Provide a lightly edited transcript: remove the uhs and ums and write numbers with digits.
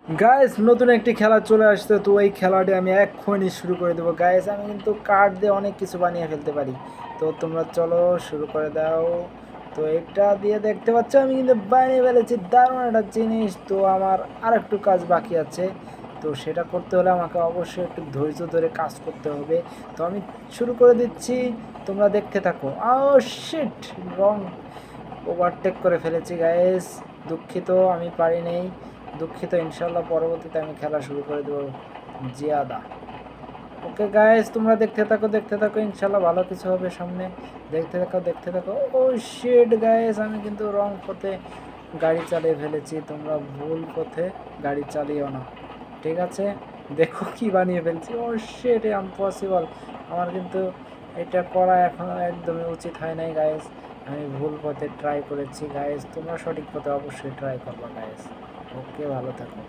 Guys নতুন একটি খেলা চলে আসছে, তো এই খেলাটি আমি এক্ষুনি শুরু করে দেবো। গাইস আমি কিন্তু কার্ড দিয়ে অনেক কিছু বানিয়ে ফেলতে পারি, তো তোমরা চলো শুরু করে দাও। তো এটা দিয়ে দেখতে পাচ্ছ আমি কিন্তু বানিয়ে ফেলেছি দারুণ একটা জিনিস। তো আমার আর একটু কাজ বাকি আছে, তো সেটা করতে হলে আমাকে অবশ্যই একটু ধৈর্য ধরে কাজ করতে হবে। তো আমি শুরু করে দিচ্ছি, তোমরা দেখতে থাকো। শিট, রং ওভারটেক করে ফেলেছি গাইস, দুঃখিত, আমি পারি নেই, দুঃখিত। ইনশাল্লাহ পরবর্তীতে আমি খেলা শুরু করে দেবো জিয়াদা। ওকে গাইস, তোমরা দেখতে থাকো, ইনশাল্লাহ ভালো কিছু হবে সামনে। দেখতে থাকো। ও শিট গাইস, আমি কিন্তু রং পথে গাড়ি চালিয়ে ফেলেছি। তোমরা ভুল পথে গাড়ি চালিও না, ঠিক আছে? দেখো কি বানিয়ে ফেলছি। ও শিট, ইম্পসিবল। আমার কিন্তু এটা করা এখনো একদমই উচিত হয় নাই গাইস। আমি ভুল পথে ট্রাই করেছি গাইস, তোমরা সঠিক পথে অবশ্যই ট্রাই করবা গাইস। ওকে, ভালো থাকো।